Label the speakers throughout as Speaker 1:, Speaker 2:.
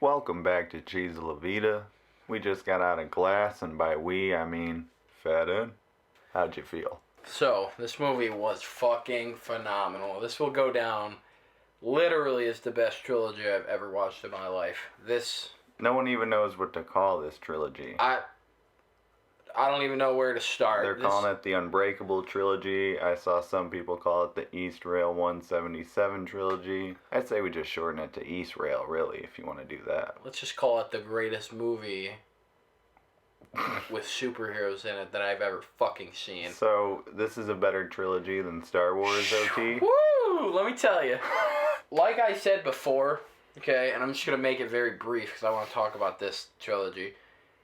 Speaker 1: Welcome back to Cheese La Vida. We just got out of Glass, and by we, I mean Fat Ed. How'd you feel?
Speaker 2: So, this movie was fucking phenomenal. This will go down literally as the best trilogy I've ever watched in my life.
Speaker 1: No one even knows what to call this trilogy.
Speaker 2: I don't even know where to start.
Speaker 1: They're calling it the Unbreakable trilogy. I saw some people call it the East Rail 177 trilogy. I'd say we just shorten it to East Rail, really, if you want to do that.
Speaker 2: Let's just call it the greatest movie with superheroes in it that I've ever fucking seen.
Speaker 1: So, this is a better trilogy than Star Wars, OT?
Speaker 2: Woo! Let me tell you. Like I said before, okay, and I'm just going to make it very brief because I want to talk about this trilogy.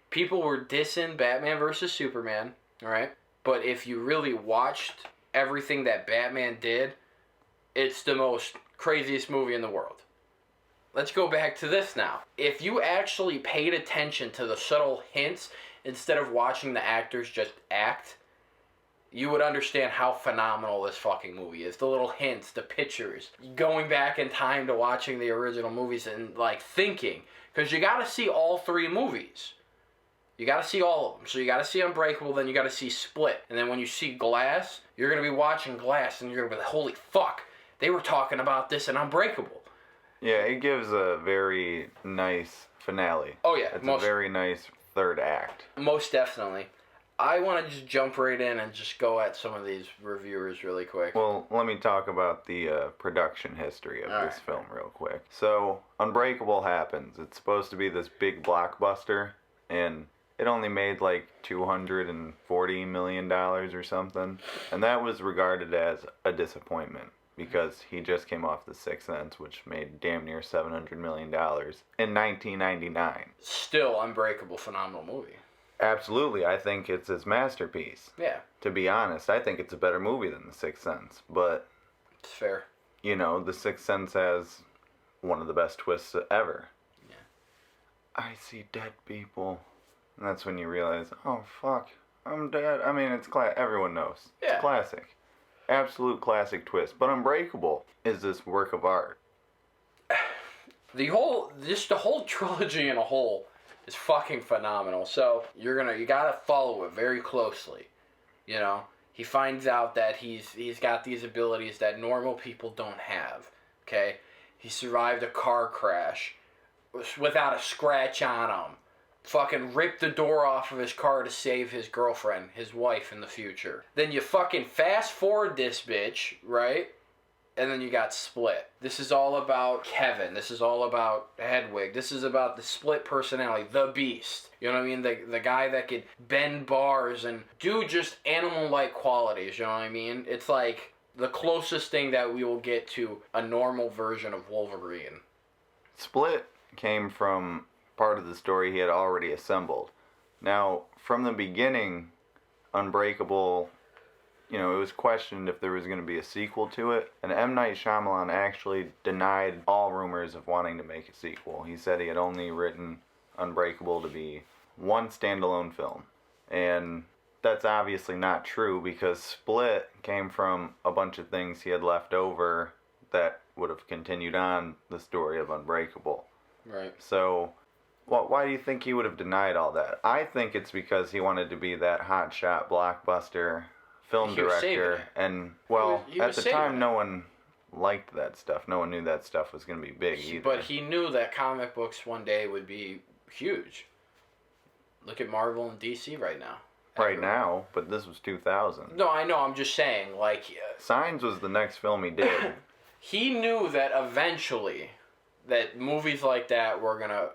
Speaker 2: People were dissing Batman vs. Superman, alright? But if you really watched everything that Batman did, it's the most craziest movie in the world. Let's go back to this now. If you actually paid attention to the subtle hints instead of watching the actors just act, you would understand how phenomenal this fucking movie is. The little hints, the pictures, going back in time to watching the original movies and like thinking. Because you gotta see all three movies. You gotta see all of them. So you gotta see Unbreakable, then you gotta see Split. And then when you see Glass, you're gonna be watching Glass and you're gonna be like, holy fuck, they were talking about this in Unbreakable.
Speaker 1: Yeah, it gives a very nice finale.
Speaker 2: Oh yeah.
Speaker 1: It's a very nice third act.
Speaker 2: Most definitely. I want to just jump right in and just go at some of these reviewers really quick.
Speaker 1: Well, let me talk about the production history of this film real quick. So, Unbreakable happens. It's supposed to be this big blockbuster, and it only made like $240 million or something. And that was regarded as a disappointment because he just came off The Sixth Sense, which made damn near $700 million in 1999.
Speaker 2: Still, Unbreakable, phenomenal movie.
Speaker 1: Absolutely, I think it's his masterpiece.
Speaker 2: Yeah.
Speaker 1: To be honest, I think it's a better movie than The Sixth Sense. But,
Speaker 2: it's fair.
Speaker 1: You know, The Sixth Sense has one of the best twists ever.
Speaker 2: Yeah.
Speaker 1: I see dead people. And that's when you realize, oh, fuck, I'm dead. I mean, it's everyone knows.
Speaker 2: Yeah.
Speaker 1: It's classic. Absolute classic twist. But Unbreakable is this work of art.
Speaker 2: The whole trilogy in a whole is fucking phenomenal. So you gotta follow it very closely. You know, he finds out that he's got these abilities that normal people don't have. Okay, he survived a car crash without a scratch on him. Fucking ripped the door off of his car to save his girlfriend, his wife in the future. Then you fucking fast forward this bitch, right? And then you got Split. This is all about Kevin. This is all about Hedwig. This is about the split personality, the Beast. You know what I mean? The guy that could bend bars and do just animal-like qualities, you know what I mean? It's like the closest thing that we will get to a normal version of Wolverine.
Speaker 1: Split came from part of the story he had already assembled. Now, from the beginning, Unbreakable, you know, it was questioned if there was going to be a sequel to it, and M. Night Shyamalan actually denied all rumors of wanting to make a sequel. He said he had only written Unbreakable to be one standalone film, and that's obviously not true because Split came from a bunch of things he had left over that would have continued on the story of Unbreakable.
Speaker 2: Right.
Speaker 1: So, why do you think he would have denied all that? I think it's because he wanted to be that hotshot blockbuster film director, and well, at the time no one liked that stuff. No one knew that stuff was going to be big either.
Speaker 2: But he knew that comic books one day would be huge. Look at Marvel and DC right now.
Speaker 1: Right now, but this was 2000.
Speaker 2: No, I know, I'm just saying, like...
Speaker 1: Signs was the next film he did.
Speaker 2: He knew that eventually that movies like that were going to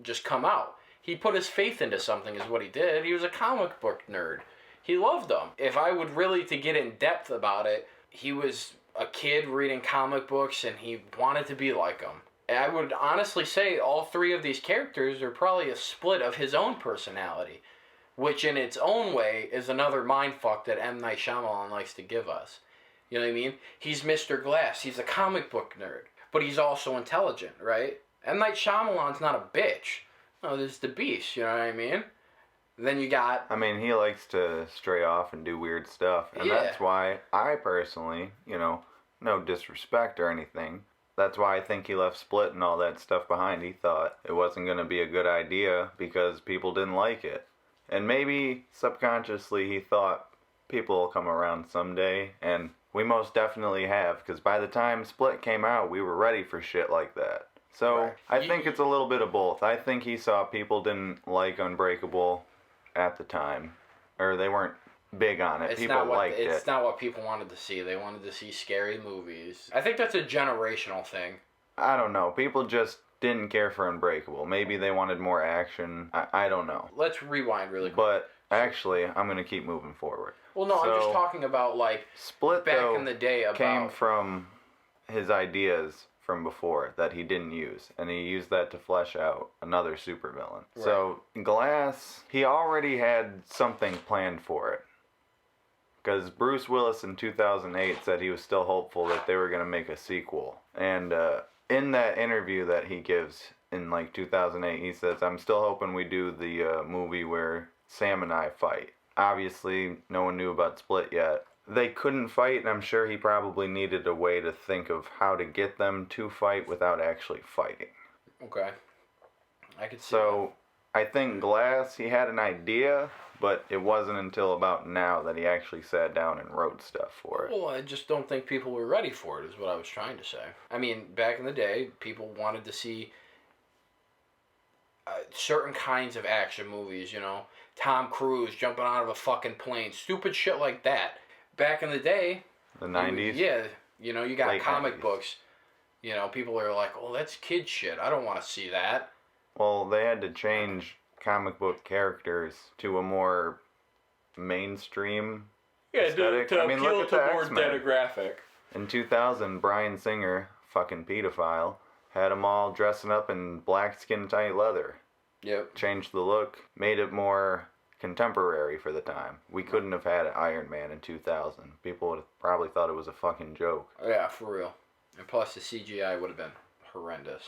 Speaker 2: just come out. He put his faith into something is what he did. He was a comic book nerd. He loved them. If I would really to get in depth about it, he was a kid reading comic books and he wanted to be like them. And I would honestly say all three of these characters are probably a split of his own personality, which in its own way is another mindfuck that M. Night Shyamalan likes to give us. You know what I mean? He's Mr. Glass. He's a comic book nerd, but he's also intelligent, right? M. Night Shyamalan's not a bitch. No, this is the Beast, you know what I mean? Then you got...
Speaker 1: I mean, he likes to stray off and do weird stuff. And that's why I personally, you know, no disrespect or anything, That's why I think he left Split and all that stuff behind. He thought it wasn't going to be a good idea because people didn't like it. And maybe subconsciously he thought people will come around someday, and we most definitely have, because by the time Split came out, we were ready for shit like that. So,
Speaker 2: Right.
Speaker 1: I think it's a little bit of both. I think he saw people didn't like Unbreakable at the time, or they weren't big on it. People liked it.
Speaker 2: It's not what people wanted to see. They wanted to see scary movies. I think that's a generational thing.
Speaker 1: I don't know. People just didn't care for Unbreakable. Maybe they wanted more action. I don't know.
Speaker 2: Let's rewind really quick.
Speaker 1: But actually, I'm going to keep moving forward.
Speaker 2: Well, no, I'm just talking about, like,
Speaker 1: Split,
Speaker 2: back
Speaker 1: though,
Speaker 2: in the day about...
Speaker 1: came from his ideas from before that he didn't use, and he used that to flesh out another supervillain. Right. So, Glass, he already had something planned for it. Because Bruce Willis in 2008 said he was still hopeful that they were going to make a sequel. And in that interview that he gives in, like, 2008, he says, I'm still hoping we do the movie where Sam and I fight. Obviously, no one knew about Split yet. They couldn't fight, and I'm sure he probably needed a way to think of how to get them to fight without actually fighting.
Speaker 2: Okay. I could see
Speaker 1: So, I think Glass, he had an idea, but it wasn't until about now that he actually sat down and wrote stuff for it.
Speaker 2: Well, I just don't think people were ready for it, is what I was trying to say. I mean, back in the day, people wanted to see certain kinds of action movies, you know. Tom Cruise jumping out of a fucking plane. Stupid shit like that. Back in the day...
Speaker 1: The 90s?
Speaker 2: Yeah. You know, you got
Speaker 1: Late
Speaker 2: comic
Speaker 1: 90s.
Speaker 2: books. You know, people are like, oh, that's kid shit. I don't want to see that.
Speaker 1: Well, they had to change comic book characters to a more mainstream aesthetic.
Speaker 2: to
Speaker 1: I mean,
Speaker 2: appeal
Speaker 1: look at
Speaker 2: to
Speaker 1: the
Speaker 2: more
Speaker 1: X-Men.
Speaker 2: demographic.
Speaker 1: In 2000, Bryan Singer, fucking pedophile, had them all dressing up in black skin-tight leather.
Speaker 2: Yep.
Speaker 1: Changed the look, made it more contemporary for the time. We couldn't have had Iron Man in 2000. People would have probably thought it was a fucking joke.
Speaker 2: Yeah, for real. And plus the CGI would have been horrendous.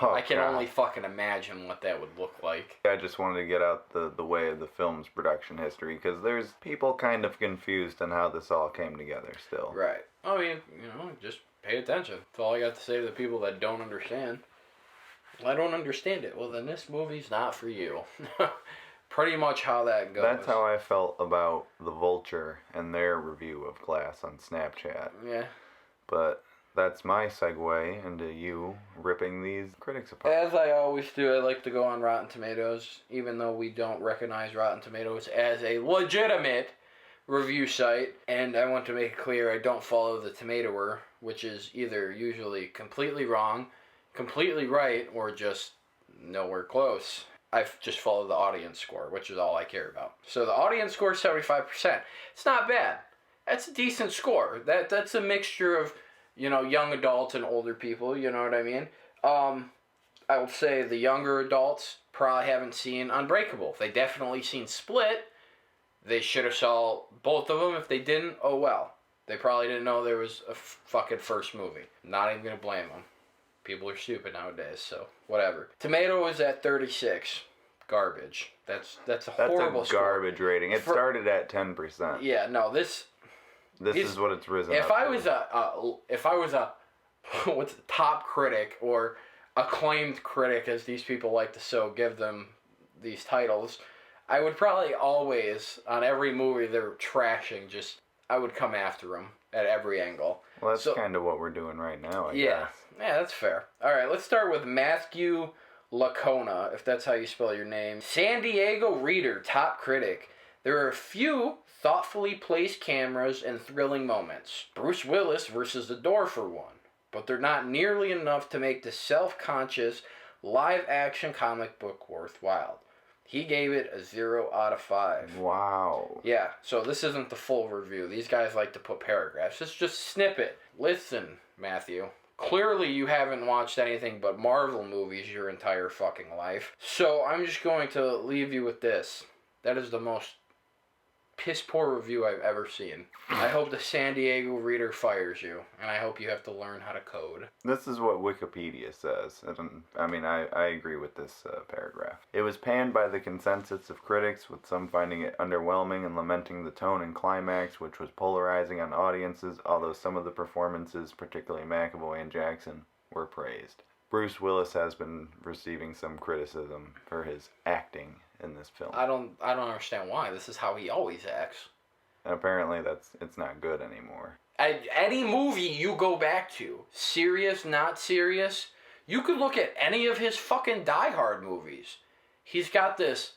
Speaker 1: Oh,
Speaker 2: I can
Speaker 1: God.
Speaker 2: only fucking imagine what that would look like.
Speaker 1: I just wanted to get out the way of the film's production history, because there's people kind of confused on how this all came together still.
Speaker 2: Right. I mean, you know, just pay attention. That's all I got to say to the people that don't understand. I don't understand it. Well, then this movie's not for you. Pretty much how that goes.
Speaker 1: That's how I felt about The Vulture and their review of Glass on Snapchat.
Speaker 2: Yeah.
Speaker 1: But that's my segue into you ripping these critics apart.
Speaker 2: As I always do, I like to go on Rotten Tomatoes, even though we don't recognize Rotten Tomatoes as a legitimate review site. And I want to make it clear I don't follow the Tomatoer, which is either usually completely wrong, completely right, or just nowhere close. I just follow the audience score, which is all I care about. So the audience score is 75%. It's not bad. That's a decent score. That's a mixture of, you know, young adults and older people, you know what I mean? I will say the younger adults probably haven't seen Unbreakable. They definitely seen Split. They should have saw both of them. If they didn't, oh well. They probably didn't know there was a fucking first movie. Not even gonna blame them. People are stupid nowadays, so whatever. Tomato is at 36. Garbage. That's a horrible
Speaker 1: That's a garbage
Speaker 2: score.
Speaker 1: rating. It started at 10%.
Speaker 2: Yeah, no, this
Speaker 1: is what it's risen
Speaker 2: If
Speaker 1: up
Speaker 2: I
Speaker 1: to.
Speaker 2: was a what's the top critic or acclaimed critic, as these people like to so give them these titles, I would probably always, on every movie they're trashing, I would come after them at every angle.
Speaker 1: Well, that's kind of what we're doing right now, I guess.
Speaker 2: Yeah, that's fair. All right, let's start with Matthew Lacona, if that's how you spell your name. San Diego Reader, top critic. There are a few thoughtfully placed cameras and thrilling moments. Bruce Willis versus the Door for one. But they're not nearly enough to make the self-conscious live-action comic book worthwhile. He gave it a 0 out of 5.
Speaker 1: Wow.
Speaker 2: Yeah, so this isn't the full review. These guys like to put paragraphs. It's just a snippet. Listen, Matthew. Clearly you haven't watched anything but Marvel movies your entire fucking life. So I'm just going to leave you with this. That is the most piss poor review I've ever seen. I hope the San Diego reader fires you, and I hope you have to learn how to code.
Speaker 1: This is what Wikipedia says. I agree with this paragraph. It was panned by the consensus of critics, with some finding it underwhelming and lamenting the tone and climax, which was polarizing on audiences, although some of the performances, particularly McAvoy and Jackson, were praised. Bruce Willis has been receiving some criticism for his acting in this film.
Speaker 2: I don't understand why. This is how he always acts.
Speaker 1: And apparently it's not good anymore.
Speaker 2: Any movie you go back to, serious, not serious, you could look at any of his fucking Die Hard movies. He's got this,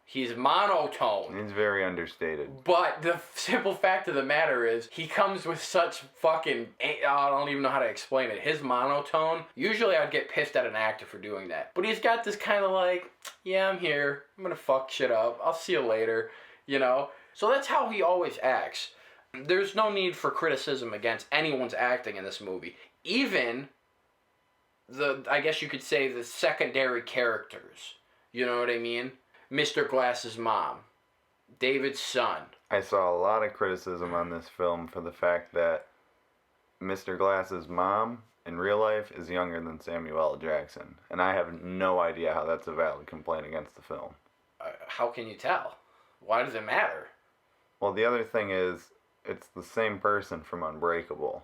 Speaker 2: he's monotone.
Speaker 1: He's very understated.
Speaker 2: But the simple fact of the matter is, he comes with such fucking, I don't even know how to explain it. His monotone, usually I'd get pissed at an actor for doing that. But he's got this kind of like, yeah, I'm here. I'm gonna fuck shit up. I'll see you later. You know? So that's how he always acts. There's no need for criticism against anyone's acting in this movie. Even I guess you could say the secondary characters. You know what I mean? Mr. Glass's mom, David's son.
Speaker 1: I saw a lot of criticism on this film for the fact that Mr. Glass's mom in real life is younger than Samuel L. Jackson, and I have no idea how that's a valid complaint against the film.
Speaker 2: How can you tell? Why does it matter?
Speaker 1: Well, the other thing is, it's the same person from Unbreakable.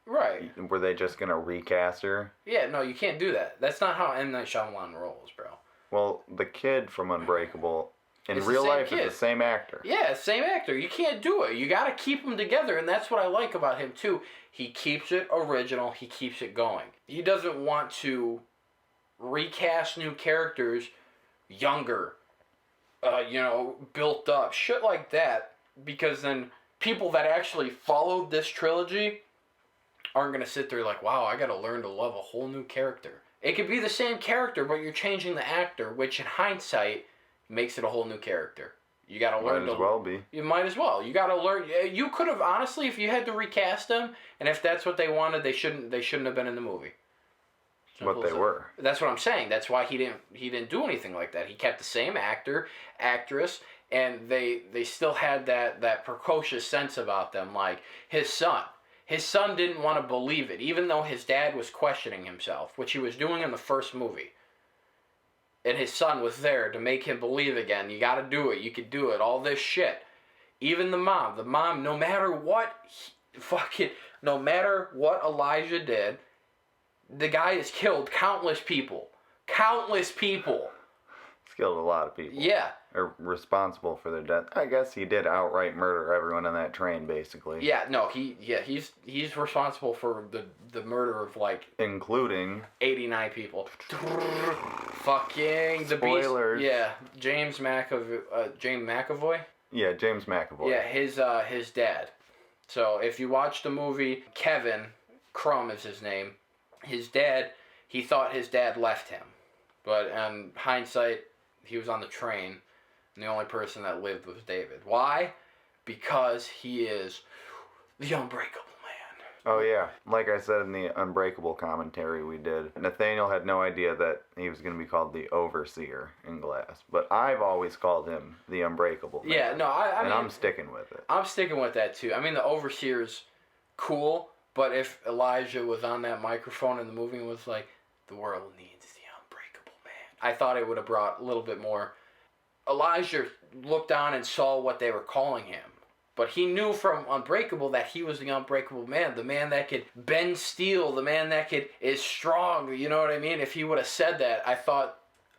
Speaker 2: Right.
Speaker 1: Were they just gonna recast her?
Speaker 2: Yeah, no, you can't do that. That's not how M. Night Shyamalan rolls, bro.
Speaker 1: Well, the kid from Unbreakable, in
Speaker 2: It's
Speaker 1: real life,
Speaker 2: kid.
Speaker 1: is the same actor.
Speaker 2: Yeah, same actor. You can't do it. You gotta keep them together, and that's what I like about him, too. He keeps it original. He keeps it going. He doesn't want to recast new characters younger, built up. Shit like that, because then people that actually followed this trilogy aren't going to sit there like, wow, I got to learn to love a whole new character. It could be the same character, but you're changing the actor, which in hindsight makes it a whole new character. You got to learn to...
Speaker 1: Might as well be.
Speaker 2: You might as well. You got to learn... You could have, honestly, if you had to recast them, and if that's what they wanted, they shouldn't have been in the movie.
Speaker 1: But they were.
Speaker 2: That's what I'm saying. That's why he didn't do anything like that. He kept the same actor, actress, and they still had that precocious sense about them, like his son. His son didn't want to believe it, even though his dad was questioning himself, which he was doing in the first movie. And his son was there to make him believe again. You got to do it. You could do it. All this shit. Even the mom, no matter what, no matter what Elijah did, the guy has killed countless people. Countless people.
Speaker 1: He's killed a lot of people.
Speaker 2: Yeah.
Speaker 1: Are responsible for their death. I guess he did outright murder everyone on that train, basically.
Speaker 2: Yeah, no, he's responsible for the murder of like
Speaker 1: including
Speaker 2: 89 people. Fucking the
Speaker 1: spoilers.
Speaker 2: Beast. Yeah, James McAvoy.
Speaker 1: Yeah, James McAvoy.
Speaker 2: Yeah, his dad. So if you watch the movie, Kevin Crumb is his name. His dad, he thought his dad left him, but in hindsight, he was on the train. And the only person that lived was David. Why? Because he is the Unbreakable Man.
Speaker 1: Oh, yeah. Like I said in the Unbreakable commentary we did, Nathaniel had no idea that he was going to be called the Overseer in Glass. But I've always called him the Unbreakable Man.
Speaker 2: Yeah, no, I mean...
Speaker 1: I'm sticking with it.
Speaker 2: I'm sticking with that, too. I mean, the Overseer's cool, but if Elijah was on that microphone in the movie and was like, the world needs the Unbreakable Man, I thought it would have brought a little bit more... Elijah looked on and saw what they were calling him. But he knew from Unbreakable that he was the Unbreakable Man. The man that could bend steel. The man that is strong. You know what I mean? If he would have said that,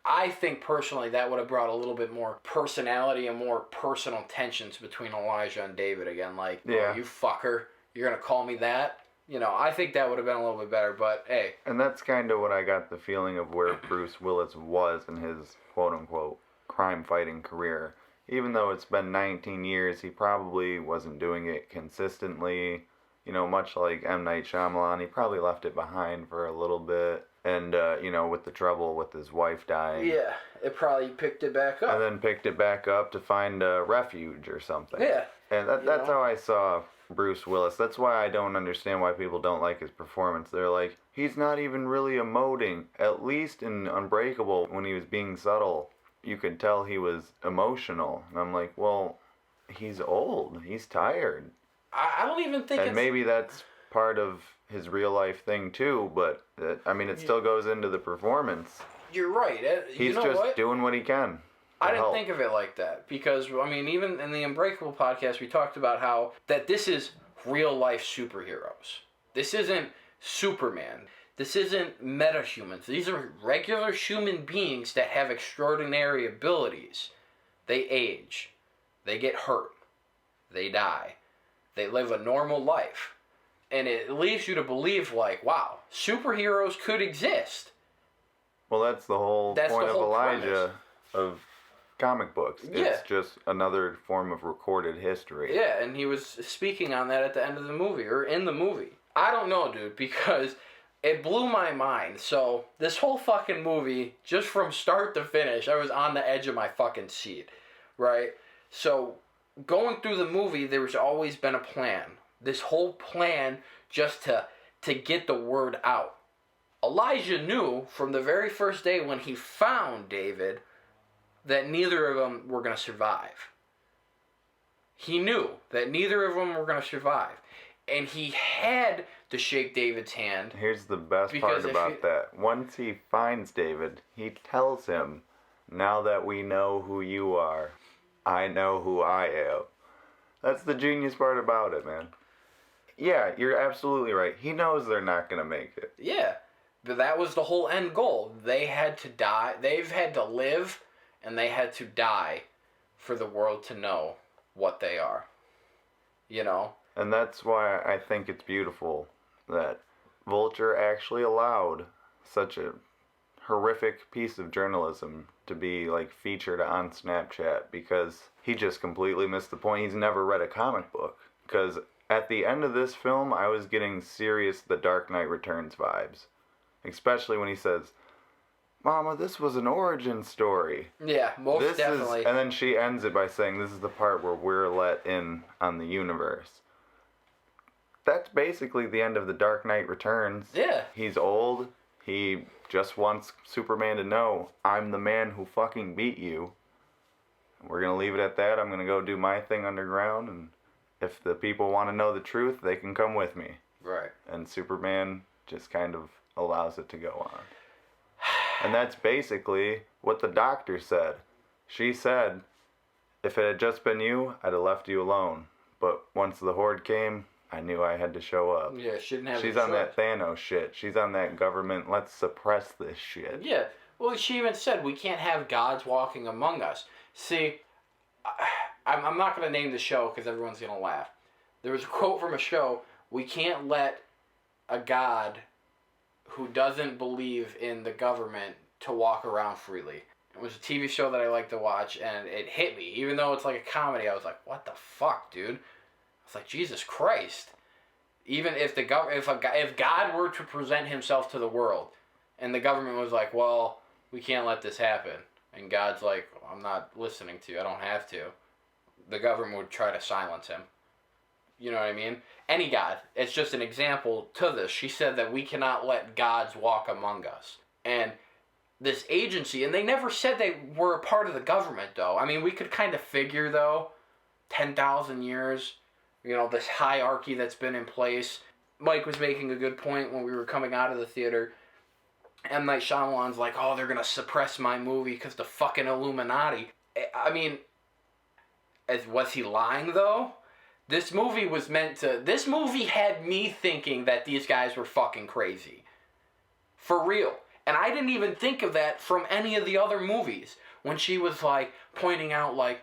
Speaker 2: I think personally that would have brought a little bit more personality and more personal tensions between Elijah and David again. Like,
Speaker 1: yeah.
Speaker 2: Oh, you fucker, you're going to call me that? You know, I think that would have been a little bit better, but hey.
Speaker 1: And that's kind of what I got the feeling of where Bruce Willis was in his quote-unquote crime-fighting career. Even though it's been 19 years, he probably wasn't doing it consistently. You know, much like M. Night Shyamalan, he probably left it behind for a little bit. And, with the trouble with his wife dying.
Speaker 2: Yeah, it probably picked it back up.
Speaker 1: And then picked it back up to find a refuge or something.
Speaker 2: Yeah.
Speaker 1: And that's how I saw Bruce Willis. That's why I don't understand why people don't like his performance. They're like, he's not even really emoting. At least in Unbreakable, when he was being subtle, you could tell he was emotional. And I'm like, well, he's old. He's tired.
Speaker 2: I don't even think
Speaker 1: and maybe that's part of his real life thing too, but it still goes into the performance.
Speaker 2: You're right.
Speaker 1: He's just doing what he can.
Speaker 2: I didn't think of it like that because, even in the Unbreakable podcast, we talked about how that this is real life superheroes. This isn't Superman. This isn't metahumans. These are regular human beings that have extraordinary abilities. They age. They get hurt. They die. They live a normal life. And it leaves you to believe, like, wow, superheroes could exist.
Speaker 1: Well, that's the whole point of Elijah
Speaker 2: premise.
Speaker 1: Of comic books.
Speaker 2: Yeah.
Speaker 1: It's just another form of recorded history.
Speaker 2: Yeah, and he was speaking on that at the end of the movie, or in the movie. I don't know, dude, because it blew my mind. So, this whole fucking movie, just from start to finish, I was on the edge of my fucking seat, right? So, going through the movie, there's always been a plan. This whole plan just to get the word out. Elijah knew from the very first day when he found David that neither of them were going to survive. He knew that neither of them were going to survive. And he had to shake David's hand.
Speaker 1: Here's the best part about that. Once he finds David, he tells him, now that we know who you are, I know who I am. That's the genius part about it, man. Yeah, you're absolutely right. He knows they're not going to make it.
Speaker 2: Yeah, but that was the whole end goal. They had to die. They've had to live, and they had to die for the world to know what they are. You know?
Speaker 1: And that's why I think it's beautiful that Vulture actually allowed such a horrific piece of journalism to be featured on Snapchat, because he just completely missed the point. He's never read a comic book. Because at the end of this film, I was getting serious The Dark Knight Returns vibes. Especially when he says, Mama, this was an origin story.
Speaker 2: Yeah, most definitely.
Speaker 1: And then she ends it by saying, this is the part where we're let in on the universe. That's basically the end of The Dark Knight Returns.
Speaker 2: Yeah.
Speaker 1: He's old. He just wants Superman to know, I'm the man who fucking beat you. We're going to leave it at that. I'm going to go do my thing underground, and if the people want to know the truth, they can come with me.
Speaker 2: Right.
Speaker 1: And Superman just kind of allows it to go on. And that's basically what the doctor said. She said, if it had just been you, I'd have left you alone. But once the Horde came, I knew I had to show up.
Speaker 2: Yeah, shouldn't have.
Speaker 1: She's on that Thanos shit. She's on that government, let's suppress this shit.
Speaker 2: Yeah. Well, she even said, we can't have gods walking among us. See, I'm not going to name the show because everyone's going to laugh. There was a quote from a show, we can't let a god who doesn't believe in the government to walk around freely. It was a TV show that I like to watch, and it hit me. Even though it's like a comedy, I was like, what the fuck, dude? I was like, Jesus Christ. Even if if God were to present himself to the world, and the government was like, well, we can't let this happen, and God's like, I'm not listening to you, I don't have to, the government would try to silence him. You know what I mean? Any god. It's just an example to this. She said that we cannot let gods walk among us. And this agency, and they never said they were a part of the government, though. I mean, we could kind of figure, though, 10,000 years, this hierarchy that's been in place. Mike was making a good point when we were coming out of the theater. M. Night Shyamalan's like, oh, they're going to suppress my movie because the fucking Illuminati. I mean, was he lying, though? This movie had me thinking that these guys were fucking crazy. For real. And I didn't even think of that from any of the other movies. When she was, pointing out,
Speaker 1: why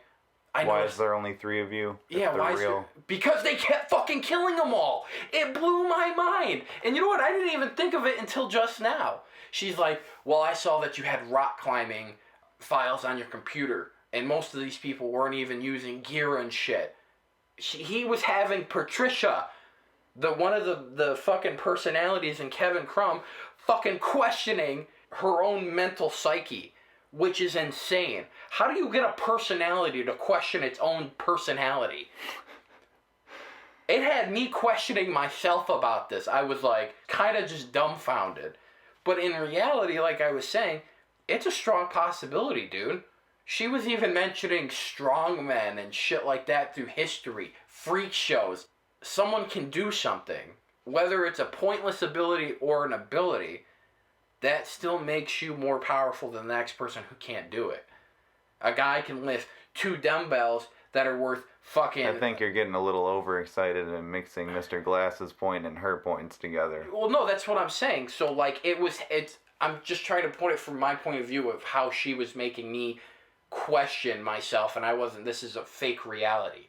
Speaker 1: is there only 3 of you?
Speaker 2: Yeah, why is there... Because they kept fucking killing them all. It blew my mind. And you know what? I didn't even think of it until just now. She's like, well, I saw that you had rock climbing files on your computer. And most of these people weren't even using gear and shit. He was having Patricia, one of the fucking personalities in Kevin Crumb, fucking questioning her own mental psyche, which is insane. How do you get a personality to question its own personality? It had me questioning myself about this. I was kind of just dumbfounded. But in reality, like I was saying, it's a strong possibility, dude. She was even mentioning strongmen and shit like that through history, freak shows. Someone can do something, whether it's a pointless ability or an ability, that still makes you more powerful than the next person who can't do it. A guy can lift 2 dumbbells that are worth fucking...
Speaker 1: I think you're getting a little overexcited and mixing Mr. Glass's point and her points together.
Speaker 2: Well, no, that's what I'm saying. So, like, I'm just trying to point it from my point of view of how she was making me question myself, and I wasn't. This is a fake reality.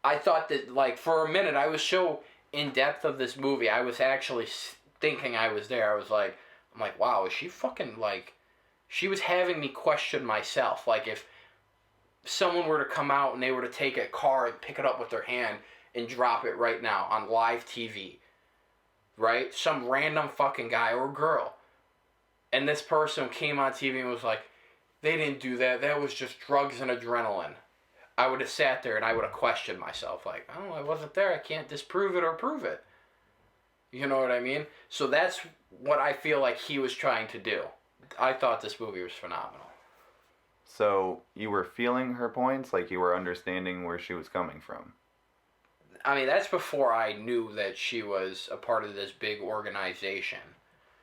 Speaker 2: I thought that, like, for a minute, I was so in depth of this movie, I was actually thinking I was there. I'm like, wow, is she fucking, like... She was having me question myself. Like, if someone were to come out and they were to take a car and pick it up with their hand and drop it right now on live TV, right? Some random fucking guy or girl. And this person came on TV and was like, they didn't do that. That was just drugs and adrenaline. I would have sat there and I would have questioned myself. Like, oh, I wasn't there. I can't disprove it or prove it. You know what I mean? So that's what I feel like he was trying to do. I thought this movie was phenomenal.
Speaker 1: So you were feeling her points, like you were understanding where she was coming from?
Speaker 2: I mean, that's before I knew that she was a part of this big organization.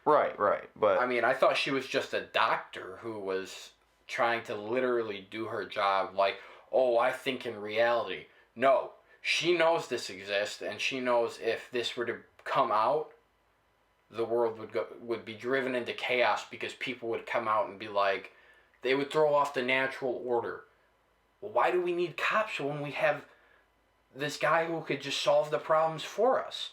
Speaker 1: Right, but...
Speaker 2: I mean, I thought she was just a doctor who was trying to literally do her job like, oh, I think in reality. No, she knows this exists, and she knows if this were to come out, the world would be driven into chaos because people would come out and be like, they would throw off the natural order. Well, why do we need cops when we have this guy who could just solve the problems for us?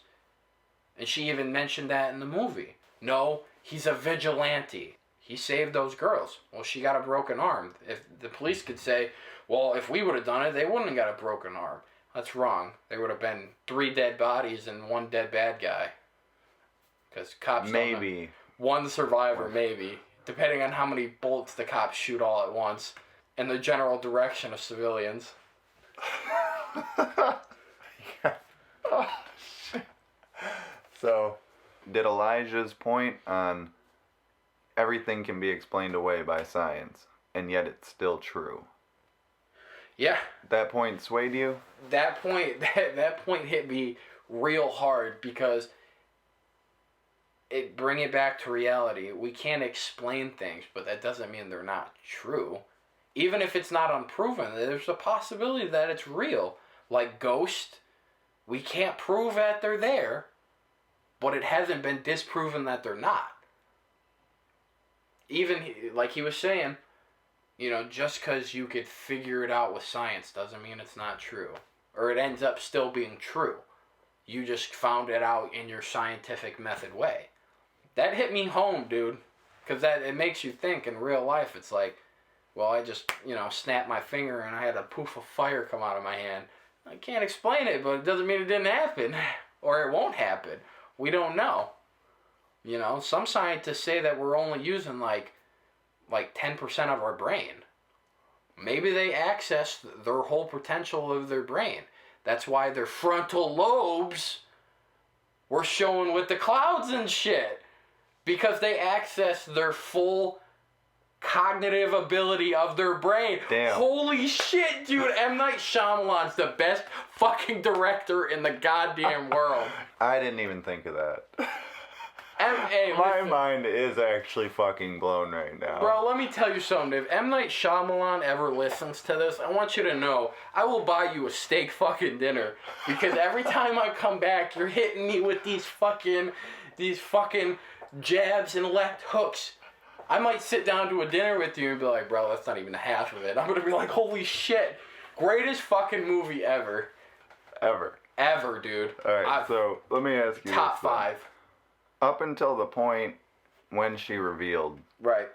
Speaker 2: And she even mentioned that in the movie. No, he's a vigilante. He saved those girls. Well, she got a broken arm. If the police could say, well, if we would have done it, they wouldn't have got a broken arm. That's wrong. There would have been 3 dead bodies and 1 dead bad guy. Because cops
Speaker 1: maybe.
Speaker 2: 1 survivor, maybe. Depending on how many bullets the cops shoot all at once. In the general direction of civilians.
Speaker 1: Oh, shit. So, did Elijah's point on everything can be explained away by science, and yet it's still true?
Speaker 2: Yeah.
Speaker 1: That point swayed you?
Speaker 2: That point hit me real hard because bring it back to reality. We can't explain things, but that doesn't mean they're not true. Even if it's not unproven, there's a possibility that it's real. Like ghosts, we can't prove that they're there, but it hasn't been disproven that they're not. Even, like he was saying, you know, just because you could figure it out with science doesn't mean it's not true. Or it ends up still being true. You just found it out in your scientific method way. That hit me home, dude. Because it makes you think in real life. It's like, well, I just, snapped my finger and I had a poof of fire come out of my hand. I can't explain it, but it doesn't mean it didn't happen. Or it won't happen. We don't know. You know, some scientists say that we're only using like 10% of our brain. Maybe they access their whole potential of their brain. That's why their frontal lobes were showing with the clouds and shit. Because they access their full cognitive ability of their brain.
Speaker 1: Damn.
Speaker 2: Holy shit, dude. M. Night Shyamalan's the best fucking director in the goddamn world.
Speaker 1: I didn't even think of that.
Speaker 2: My
Speaker 1: mind is actually fucking blown right now.
Speaker 2: Bro, let me tell you something. If M. Night Shyamalan ever listens to this, I want you to know, I will buy you a steak fucking dinner. Because every time I come back, you're hitting me with these fucking jabs and left hooks. I might sit down to a dinner with you and be like, bro, that's not even half of it. I'm going to be like, holy shit. Greatest fucking movie ever. Ever, dude.
Speaker 1: Alright, so let me ask you
Speaker 2: Top
Speaker 1: this,
Speaker 2: 5.
Speaker 1: Up until the point when she revealed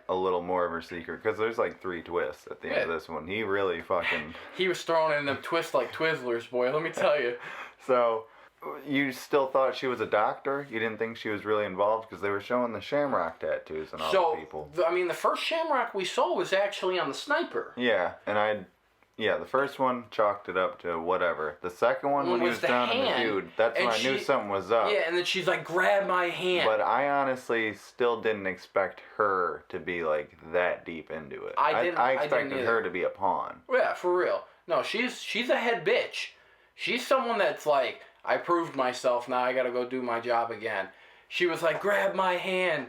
Speaker 1: a little more of her secret, because there's like 3 twists at the end of this one. He really fucking...
Speaker 2: He was throwing in them twists like Twizzlers, boy, let me tell you.
Speaker 1: So, you still thought she was a doctor? You didn't think she was really involved? Because they were showing the shamrock tattoos and all the people.
Speaker 2: The first shamrock we saw was actually on the sniper.
Speaker 1: Yeah, and Yeah, the first one chalked it up to whatever. The second one, when he was down on the dude, that's when I knew something was up.
Speaker 2: Yeah, and then she's like, grab my hand.
Speaker 1: But I honestly still didn't expect her to be like that deep into it. I expected her to be a pawn.
Speaker 2: Yeah, for real. No, she's a head bitch. She's someone that's like, I proved myself, now I gotta go do my job again. She was like, grab my hand.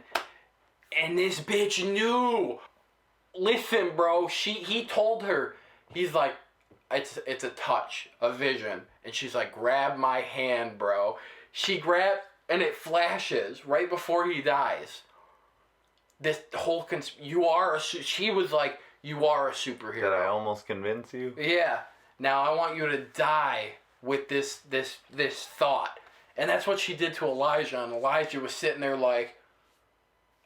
Speaker 2: And this bitch knew. Listen, bro, he told her, he's like, it's a touch, a vision. And she's like, grab my hand, bro. She grabbed, and it flashes right before he dies. This whole, she was like, you are a superhero.
Speaker 1: Did I almost convince you?
Speaker 2: Yeah. Now I want you to die with this thought. And that's what she did to Elijah. And Elijah was sitting there like,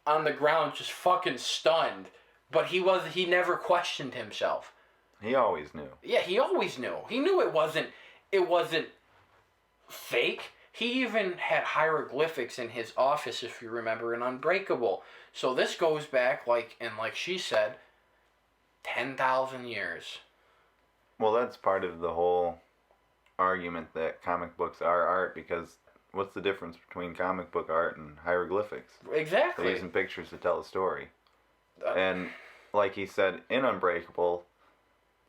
Speaker 2: on the ground, just fucking stunned. But he never questioned himself.
Speaker 1: He always knew.
Speaker 2: Yeah, he always knew. He knew it wasn't fake. He even had hieroglyphics in his office, if you remember, in Unbreakable. So this goes back, like she said, 10,000 years.
Speaker 1: Well, that's part of the whole argument that comic books are art, because what's the difference between comic book art and hieroglyphics?
Speaker 2: Exactly.
Speaker 1: They're using pictures to tell a story. And like he said, in Unbreakable,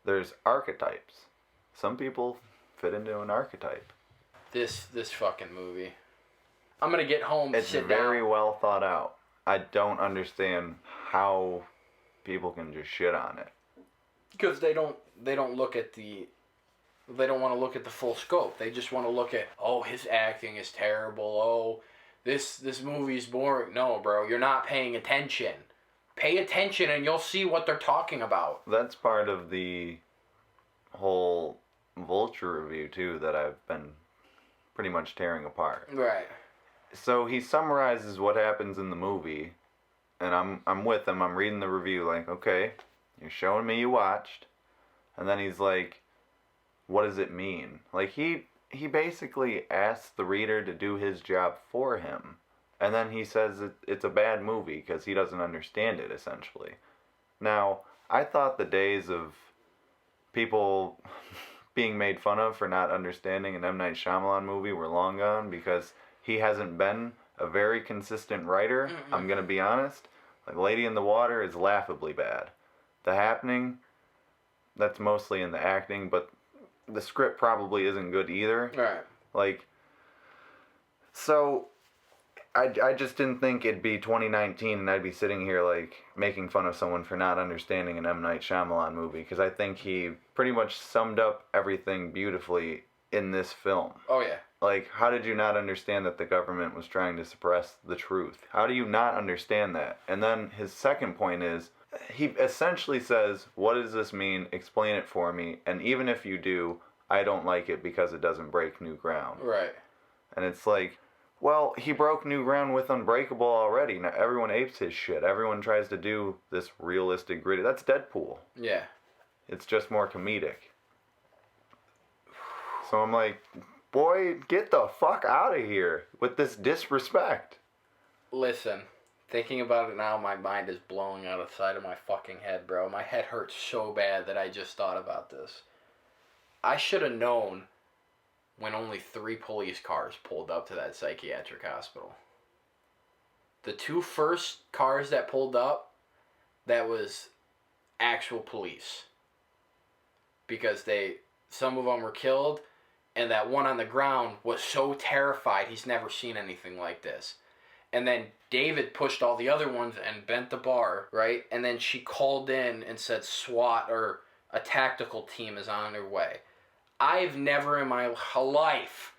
Speaker 1: there's archetypes. Some people fit into an archetype.
Speaker 2: This fucking movie. I'm gonna get home.
Speaker 1: It's very well thought out. I don't understand how people can just shit on it.
Speaker 2: Because they don't look at they don't want to look at the full scope. They just want to look at, oh, his acting is terrible. Oh, this movie's boring. No, bro, you're not paying attention. Pay attention and you'll see what they're talking about.
Speaker 1: That's part of the whole Vulture review, too, that I've been pretty much tearing apart.
Speaker 2: Right.
Speaker 1: So he summarizes what happens in the movie, and I'm with him. I'm reading the review like, okay, you're showing me you watched. And then he's like, what does it mean? Like, he basically asks the reader to do his job for him. And then he says it's a bad movie because he doesn't understand it, essentially. Now, I thought the days of people being made fun of for not understanding an M. Night Shyamalan movie were long gone, because he hasn't been a very consistent writer. Mm-mm. I'm going to be honest. Like, Lady in the Water is laughably bad. The Happening, that's mostly in the acting, but the script probably isn't good either.
Speaker 2: Right.
Speaker 1: Like, so I just didn't think it'd be 2019 and I'd be sitting here, like, making fun of someone for not understanding an M. Night Shyamalan movie, because I think he pretty much summed up everything beautifully in this film.
Speaker 2: Oh, yeah.
Speaker 1: Like, how did you not understand that the government was trying to suppress the truth? How do you not understand that? And then his second point is, he essentially says, what does this mean? Explain it for me. And even if you do, I don't like it because it doesn't break new ground.
Speaker 2: Right.
Speaker 1: And it's like, well, he broke new ground with Unbreakable already. Now everyone apes his shit. Everyone tries to do this realistic, gritty. That's Deadpool.
Speaker 2: Yeah.
Speaker 1: It's just more comedic. So I'm like, boy, get the fuck out of here with this disrespect.
Speaker 2: Listen, thinking about it now, my mind is blowing out of the side of my fucking head, bro. My head hurts so bad that I just thought about this. I should have known when only 3 police cars pulled up to that psychiatric hospital. The 2 first cars that pulled up, that was actual police. Because some of them were killed, and that one on the ground was so terrified he's never seen anything like this. And then David pushed all the other ones and bent the bar, right? And then she called in and said SWAT, or a tactical team, is on their way. I've never in my life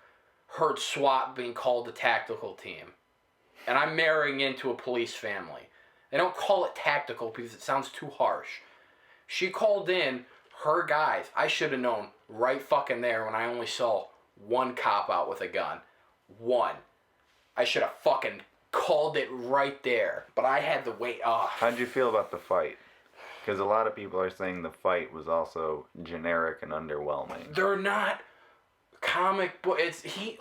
Speaker 2: heard SWAT being called a tactical team. And I'm marrying into a police family. They don't call it tactical because it sounds too harsh. She called in her guys. I should have known right fucking there when I only saw 1 cop out with a gun. 1. I should have fucking called it right there. But I had to wait.
Speaker 1: How'd you feel about the fight? Because a lot of people are saying the fight was also generic and underwhelming.
Speaker 2: They're not comic book.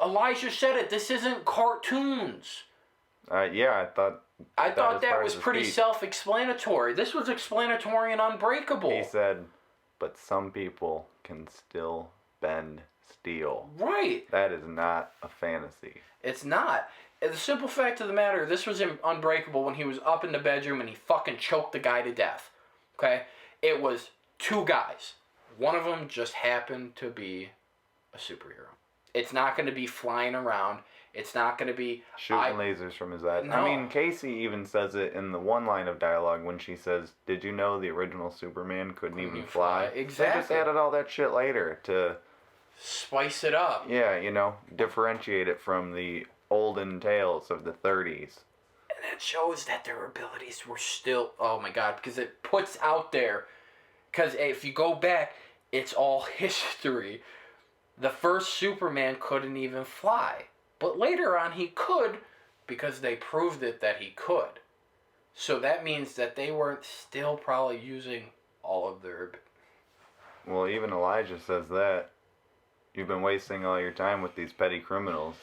Speaker 2: Elijah said it. This isn't cartoons.
Speaker 1: Yeah, I thought
Speaker 2: that was pretty self-explanatory. This was explanatory and Unbreakable.
Speaker 1: He said but some people can still bend steel.
Speaker 2: Right.
Speaker 1: That is not a fantasy.
Speaker 2: It's not. And the simple fact of the matter, this was in Unbreakable when he was up in the bedroom and he fucking choked the guy to death. Okay? It was 2 guys. One of them just happened to be a superhero. It's not going to be flying around. It's not going to be...
Speaker 1: Shooting lasers from his eyes.
Speaker 2: No.
Speaker 1: I mean, Casey even says it in the one line of dialogue when she says, "Did you know the original Superman couldn't even fly?"
Speaker 2: Exactly.
Speaker 1: They just added all that shit later to...
Speaker 2: Spice it up.
Speaker 1: Yeah, you know, differentiate it from the olden tales of the 30s.
Speaker 2: And that shows that their abilities were still... Oh my god, because it puts out there... Because if you go back, it's all history. The first Superman couldn't even fly. But later on he could because they proved it that he could. So that means that they weren't still probably using all of their...
Speaker 1: Well, even Elijah says that. You've been wasting all your time with these petty criminals.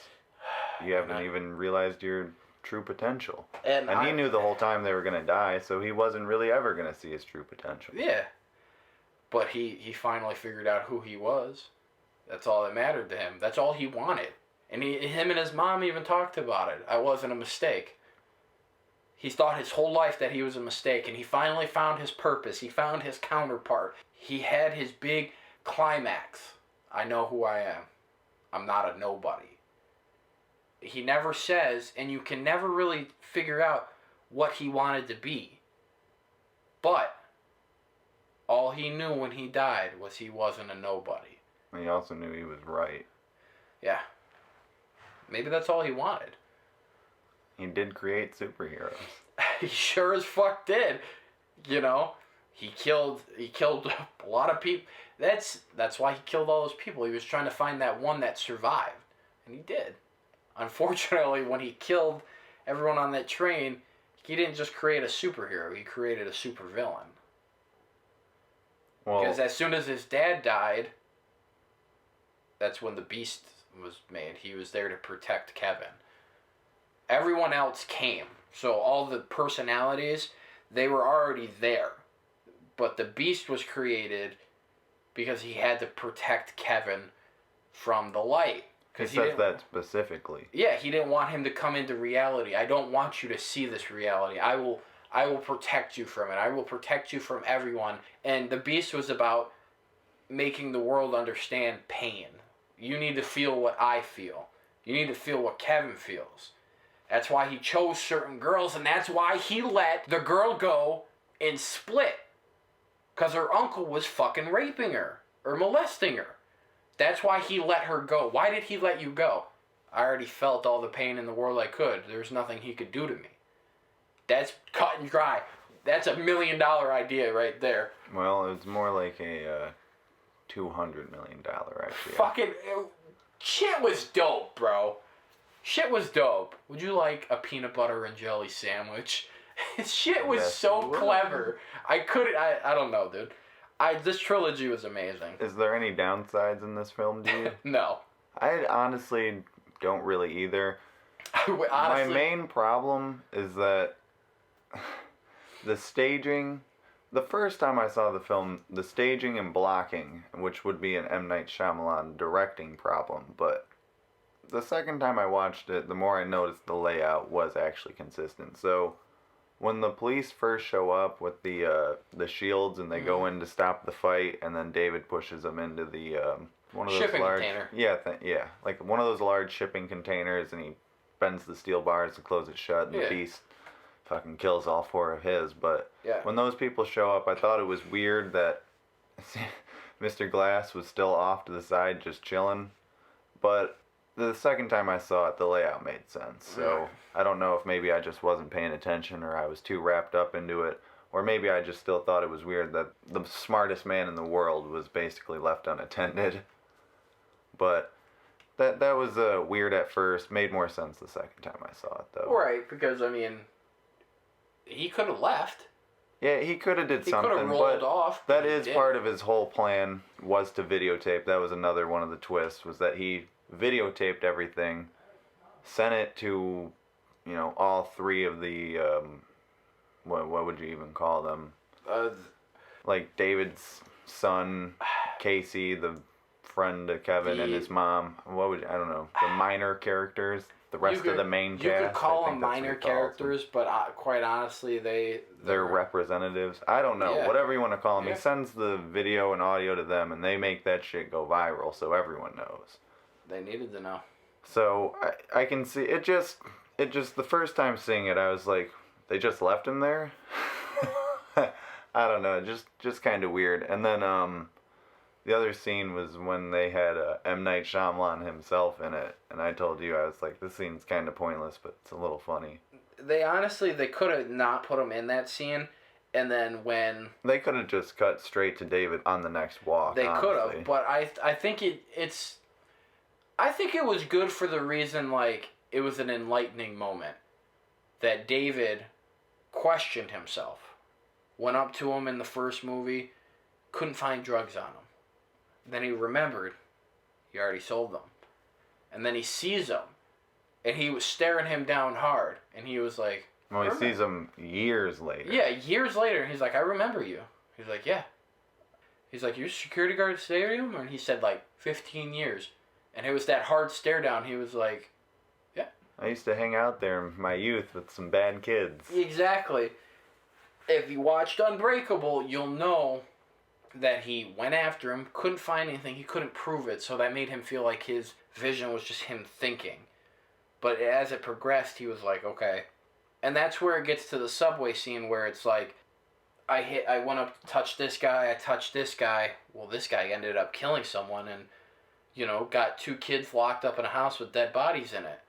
Speaker 1: You haven't even realized your true potential. And he knew the whole time they were going to die, so he wasn't really ever going to see his true potential.
Speaker 2: Yeah. But he finally figured out who he was. That's all that mattered to him. That's all he wanted. And him and his mom even talked about it. I wasn't a mistake. He thought his whole life that he was a mistake, and he finally found his purpose. He found his counterpart. He had his big climax. I know who I am. I'm not a nobody. He never says, and you can never really figure out what he wanted to be. But all he knew when he died was he wasn't a nobody.
Speaker 1: And he also knew he was right.
Speaker 2: Yeah. Maybe that's all he wanted.
Speaker 1: He did create superheroes.
Speaker 2: He sure as fuck did. You know, he killed a lot of people. That's why he killed all those people. He was trying to find that one that survived, and he did. Unfortunately, when he killed everyone on that train, he didn't just create a superhero. He created a supervillain.
Speaker 1: Well,
Speaker 2: because as soon as his dad died, that's when the Beast was made. He was there to protect Kevin. Everyone else came. So all the personalities, they were already there. But the Beast was created because he had to protect Kevin from the light.
Speaker 1: He says that specifically.
Speaker 2: Yeah, he didn't want him to come into reality. I don't want you to see this reality. I will protect you from it. I will protect you from everyone. And the Beast was about making the world understand pain. You need to feel what I feel. You need to feel what Kevin feels. That's why he chose certain girls, and that's why he let the girl go in Split. Because her uncle was fucking raping her or molesting her. That's why he let her go. Why did he let you go? I already felt all the pain in the world I could. There's nothing he could do to me. That's cut and dry. That's $1 million idea right there.
Speaker 1: Well, it's more like a $200 million idea.
Speaker 2: Fucking shit was dope, bro. Shit was dope. Would you like a peanut butter and jelly sandwich? Shit was so clever. I don't know, dude. This trilogy was amazing.
Speaker 1: Is there any downsides in this film, do you?
Speaker 2: No.
Speaker 1: I honestly don't really either.
Speaker 2: Honestly,
Speaker 1: my main problem is that the staging, the first time I saw the film, the staging and blocking, which would be an M. Night Shyamalan directing problem, but the second time I watched it, the more I noticed the layout was actually consistent. So when the police first show up with the shields and they go in to stop the fight, and then David pushes them into the one of those
Speaker 2: shipping
Speaker 1: large
Speaker 2: container.
Speaker 1: Yeah, like one of those large shipping containers, and he bends the steel bars to close it shut, and the Beast fucking kills all 4 of his. But when those people show up, I thought it was weird that Mr. Glass was still off to the side just chilling. But the second time I saw it, the layout made sense. So I don't know if maybe I just wasn't paying attention, or I was too wrapped up into it, or maybe I just still thought it was weird that the smartest man in the world was basically left unattended. But that was weird at first. Made more sense the second time I saw it, though.
Speaker 2: Right, because, I mean, he could have left.
Speaker 1: Yeah, he could have did something,
Speaker 2: could have rolled off.
Speaker 1: That is part of his whole plan, was to videotape. That was another one of the twists, was that he videotaped everything, sent it to, all 3 of the, what would you even call them?
Speaker 2: Uh,
Speaker 1: like David's son, Casey, the friend of Kevin, and his mom. I don't know, the minor characters, the rest of the main cast.
Speaker 2: You could call them minor characters, but quite honestly,
Speaker 1: they're representatives. I don't know, whatever you want to call them. He sends the video and audio to them, and they make that shit go viral, so everyone knows.
Speaker 2: They needed to know.
Speaker 1: So I can see it. Just the first time seeing it, I was like, they just left him there. I don't know, just kind of weird. And then the other scene was when they had M. Night Shyamalan himself in it, and I told you, I was like, this scene's kind of pointless, but it's a little funny.
Speaker 2: They could have not put him in that scene, and then when...
Speaker 1: They could have just cut straight to David on the next walk,
Speaker 2: They could have, but I think it's... I think it was good for the reason, like, it was an enlightening moment. That David questioned himself. Went up to him in the first movie, couldn't find drugs on him. Then he remembered he already sold them. And then he sees him, and he was staring him down hard, and he was like...
Speaker 1: Well, he sees him years later.
Speaker 2: Yeah, years later, and he's like, I remember you. He's like, yeah. He's like, you're a security guard at the stadium? And he said, like, 15 years. And it was that hard stare down. He was like, yeah.
Speaker 1: I used to hang out there in my youth with some bad kids.
Speaker 2: Exactly. If you watched Unbreakable, you'll know that he went after him, couldn't find anything, he couldn't prove it, so that made him feel like his vision was just him thinking. But as it progressed, he was like, okay. And that's where it gets to the subway scene where it's like, I went up to touch this guy, I touched this guy. Well, this guy ended up killing someone and, got 2 kids locked up in a house with dead bodies in it.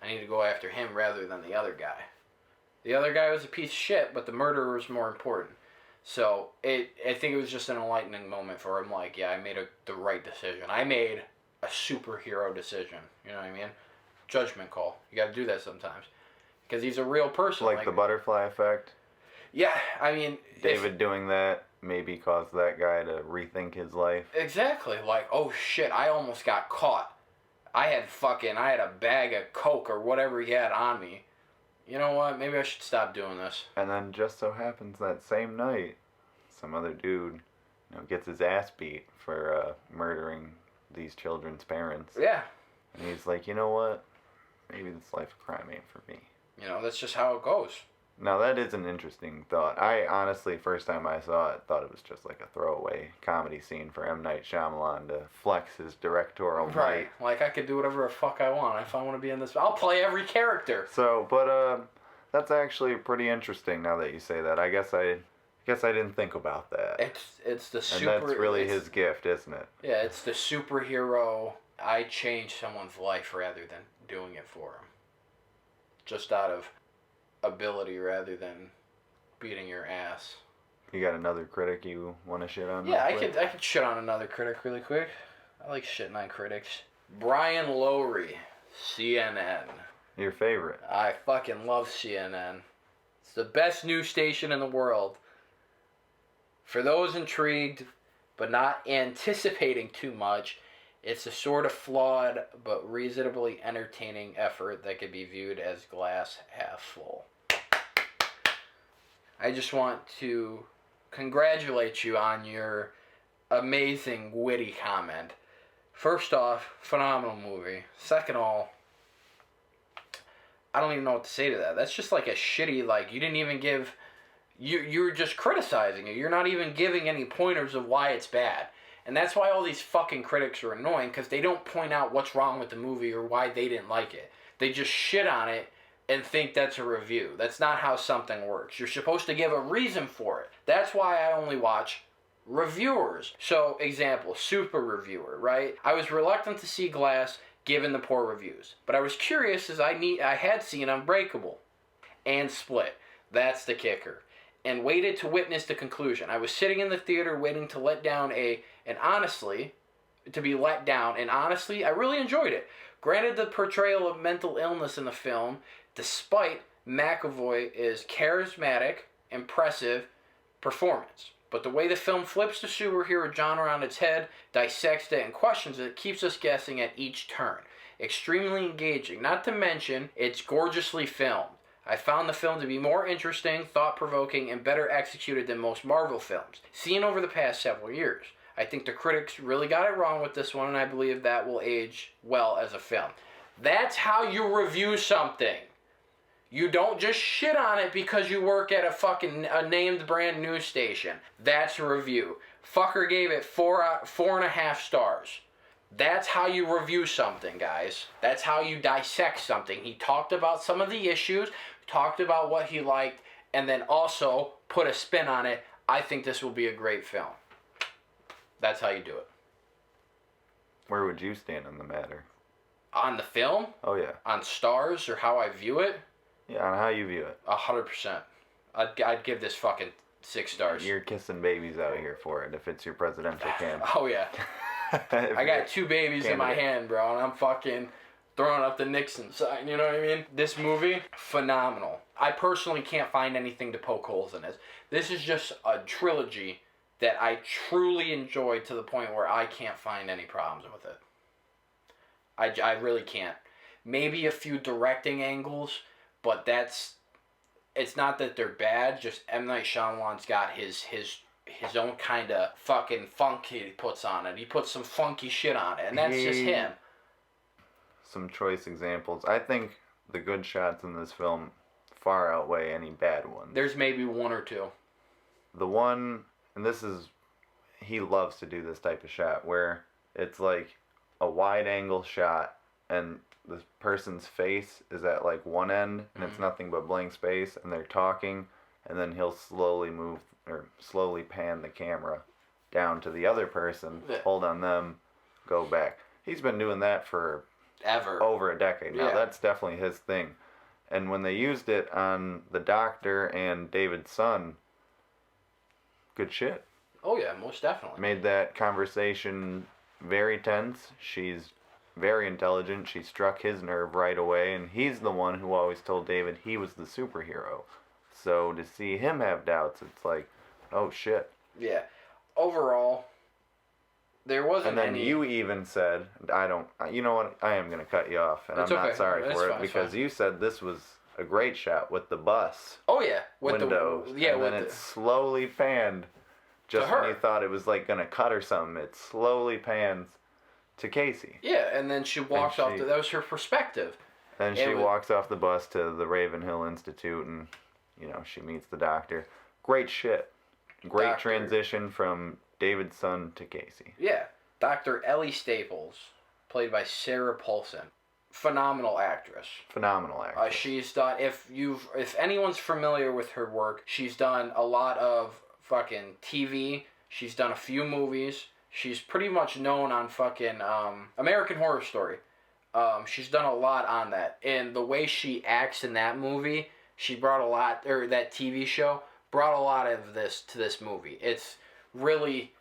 Speaker 2: I need to go after him rather than the other guy. The other guy was a piece of shit, but the murderer was more important. So, I think it was just an enlightening moment for him. Like, yeah, I made the right decision. I made a superhero decision. You know what I mean? Judgment call. You got to do that sometimes. Because he's a real person.
Speaker 1: Like the butterfly effect?
Speaker 2: Yeah, I mean...
Speaker 1: David doing that maybe caused that guy to rethink his life.
Speaker 2: Exactly. Like, oh shit, I almost got caught. I had a bag of Coke or whatever he had on me. You know what? Maybe I should stop doing this.
Speaker 1: And then just so happens that same night, some other dude, gets his ass beat for murdering these children's parents.
Speaker 2: Yeah.
Speaker 1: And he's like, you know what? Maybe this life of crime ain't for me.
Speaker 2: That's just how it goes.
Speaker 1: Now that is an interesting thought. I honestly, first time I saw it, thought it was just like a throwaway comedy scene for M. Night Shyamalan to flex his directorial might.
Speaker 2: Right. Like, I could do whatever the fuck I want. If I want to be in this, I'll play every character.
Speaker 1: So, but that's actually pretty interesting now that you say that. I guess I didn't think about that.
Speaker 2: It's the
Speaker 1: super... And that's really his gift, isn't it?
Speaker 2: Yeah, it's the superhero. I changed someone's life rather than doing it for him. Just out of ability rather than beating your ass.
Speaker 1: You got another critic you want to shit on?
Speaker 2: Yeah, I could shit on another critic really quick. I like shitting on critics. Brian Lowry, CNN.
Speaker 1: Your favorite?
Speaker 2: I fucking love CNN. It's the best news station in the world. For those intrigued, but not anticipating too much, it's a sort of flawed but reasonably entertaining effort that could be viewed as glass half full. I just want to congratulate you on your amazing, witty comment. First off, phenomenal movie. Second of all, I don't even know what to say to that. That's just like a shitty, like, you didn't even give... You're just criticizing it. You're not even giving any pointers of why it's bad. And that's why all these fucking critics are annoying, because they don't point out what's wrong with the movie or why they didn't like it. They just shit on it and think that's a review. That's not how something works. You're supposed to give a reason for it. That's why I only watch reviewers. So, example, super reviewer, right? I was reluctant to see Glass given the poor reviews. But I was curious as I had seen Unbreakable and Split. That's the kicker. And waited to witness the conclusion. I was sitting in the theater waiting to let down and honestly, I really enjoyed it. Granted, the portrayal of mental illness in the film, despite McAvoy's charismatic, impressive performance. But the way the film flips the superhero genre on its head, dissects it, and questions it, keeps us guessing at each turn. Extremely engaging. Not to mention, it's gorgeously filmed. I found the film to be more interesting, thought-provoking, and better executed than most Marvel films, seen over the past several years. I think the critics really got it wrong with this one, and I believe that will age well as a film. That's how you review something. You don't just shit on it because you work at a named brand news station. That's a review. Fucker gave it 4.5 stars. That's how you review something, guys. That's how you dissect something. He talked about some of the issues, talked about what he liked, and then also put a spin on it. I think this will be a great film. That's how you do it.
Speaker 1: Where would you stand on the matter?
Speaker 2: On the film?
Speaker 1: Oh, yeah.
Speaker 2: On stars or how I view it?
Speaker 1: Yeah, on how you view it.
Speaker 2: 100%. I'd give this fucking 6 stars.
Speaker 1: You're kissing babies out here for it if it's your presidential candidate.
Speaker 2: Oh, yeah. I got 2 babies in my hand, bro, and I'm fucking throwing up the Nixon sign, you know what I mean? This movie, phenomenal. I personally can't find anything to poke holes in this. This is just a trilogy that I truly enjoyed to the point where I can't find any problems with it. I really can't. Maybe a few directing angles, but it's not that they're bad, just M. Night Shyamalan's got his own kind of fucking funk he puts on it. He puts some funky shit on it, and that's just him.
Speaker 1: Some choice examples. I think the good shots in this film far outweigh any bad ones.
Speaker 2: There's maybe 1 or 2.
Speaker 1: The one, and he loves to do this type of shot, where it's like a wide angle shot, and the person's face is at like one end, and it's nothing but blank space, and they're talking, and then he'll slowly pan the camera down to the other person, hold on them, go back. He's been doing that for over a decade now. Yeah. That's definitely his thing. And when they used it on the Doctor and David's son, good shit.
Speaker 2: Oh yeah, most definitely.
Speaker 1: Made that conversation very tense. She's very intelligent. She struck his nerve right away, and he's the one who always told David he was the superhero. So to see him have doubts, it's like, oh shit.
Speaker 2: Yeah. Overall, there wasn't any...
Speaker 1: And then you even said, you know what, I am going to cut you off, and I'm not sorry for it, because you said this was a great shot with the bus.
Speaker 2: Oh yeah. With
Speaker 1: windows. And then it slowly panned, just when you thought it was like going to cut or something, it slowly pans to Casey.
Speaker 2: Yeah, and then she walks off, that was her perspective.
Speaker 1: And she walks off the bus to the Ravenhill Institute, and, she meets the Doctor. Great shit. Great transition from David's son to Casey.
Speaker 2: Yeah. Dr. Ellie Staples, played by Sarah Paulson. Phenomenal actress. She's done, if anyone's familiar with her work, she's done a lot of fucking TV. She's done a few movies. She's pretty much known on fucking American Horror Story. She's done a lot on that. And the way she acts in that movie, she brought a lot, or that TV show, brought a lot of this to this movie. It's really,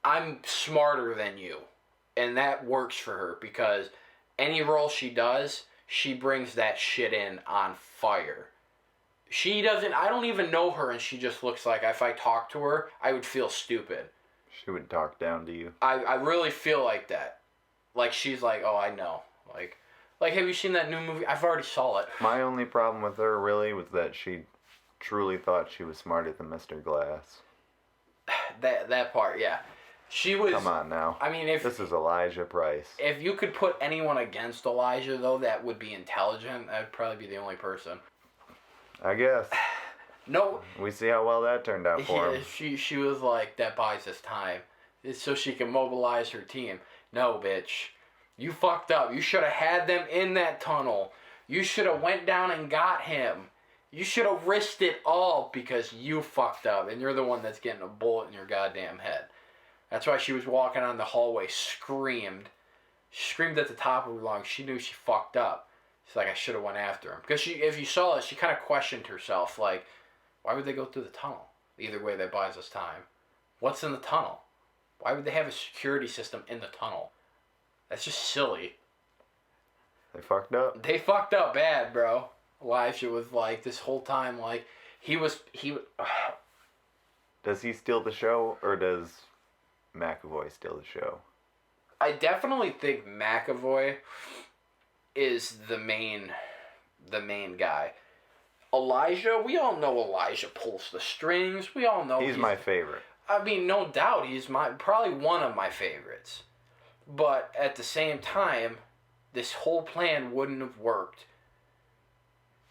Speaker 2: I'm smarter than you. And that works for her, because any role she does, she brings that shit in on fire. I don't even know her, and she just looks like, if I talked to her, I would feel stupid.
Speaker 1: She would talk down to you.
Speaker 2: I really feel like that. Like, she's like, oh, I know. Like, have you seen that new movie? I've already saw it.
Speaker 1: My only problem with her, really, was that she truly thought she was smarter than Mr. Glass.
Speaker 2: That part, yeah. She was...
Speaker 1: Come on, now.
Speaker 2: I mean,
Speaker 1: this is Elijah Price.
Speaker 2: If you could put anyone against Elijah, though, that would be intelligent, that'd probably be the only person.
Speaker 1: I guess.
Speaker 2: No.
Speaker 1: We see how well that turned out for him.
Speaker 2: She was like, that buys us time. It's so she can mobilize her team. No, bitch. You fucked up. You should have had them in that tunnel. You should have went down and got him. You should have risked it all because you fucked up. And you're the one that's getting a bullet in your goddamn head. That's why she was walking on the hallway, screamed at the top of her lungs. She knew she fucked up. She's like, I should have went after him. Because if you saw it, she kind of questioned herself, like, why would they go through the tunnel? Either way, that buys us time. What's in the tunnel? Why would they have a security system in the tunnel? That's just silly.
Speaker 1: They fucked up.
Speaker 2: They fucked up bad, bro. Elijah was like, this whole time, like, he
Speaker 1: Does he steal the show, or does McAvoy steal the show?
Speaker 2: I definitely think McAvoy is the main the main guy. Elijah, we all know Elijah pulls the strings. We all know
Speaker 1: he's my favorite.
Speaker 2: I mean, no doubt, he's probably one of my favorites. But at the same time, this whole plan wouldn't have worked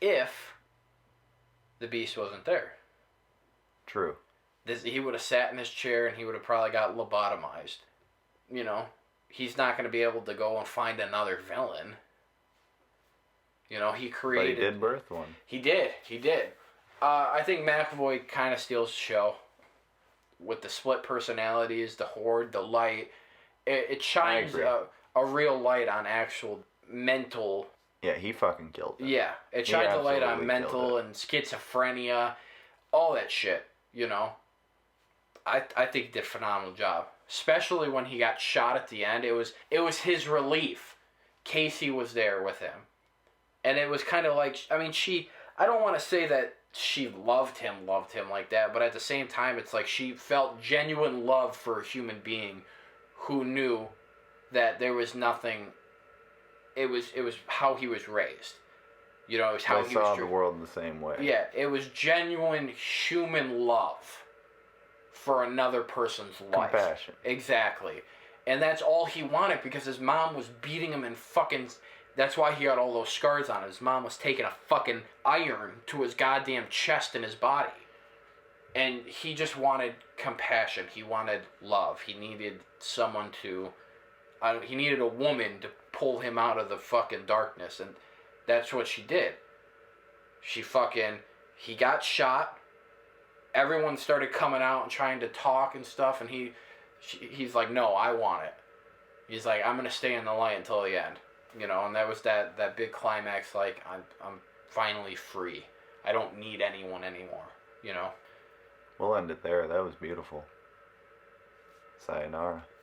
Speaker 2: if the Beast wasn't there.
Speaker 1: True.
Speaker 2: He would have sat in his chair and he would have probably got lobotomized. You know, he's not going to be able to go and find another villain. You know, he created...
Speaker 1: But he did birth one.
Speaker 2: He did. I think McAvoy kind of steals the show. With the split personalities, the Horde, the light. It shines a real light on actual mental...
Speaker 1: Yeah, he fucking killed it.
Speaker 2: Yeah, it shines a light on mental and schizophrenia. All that shit, you know. I think he did a phenomenal job. Especially when he got shot at the end. It was his relief. Casey was there with him. And it was kind of like... I mean, I don't want to say that she loved him like that, but at the same time, it's like she felt genuine love for a human being who knew that there was nothing. It was how he was raised, you know. It was how he
Speaker 1: saw the world in the same way.
Speaker 2: Yeah, it was genuine human love for another person's life.
Speaker 1: Compassion.
Speaker 2: Exactly, and that's all he wanted because his mom was beating him and fucking. That's why he got all those scars on him. His mom was taking a fucking iron to his goddamn chest and his body. And he just wanted compassion. He wanted love. He needed someone to... he needed a woman to pull him out of the fucking darkness. And that's what she did. He got shot. Everyone started coming out and trying to talk and stuff. And he's like, no, I want it. He's like, I'm going to stay in the light until the end. You know, and that was that big climax, like, I'm finally free. I don't need anyone anymore, you know?
Speaker 1: We'll end it there. That was beautiful. Sayonara.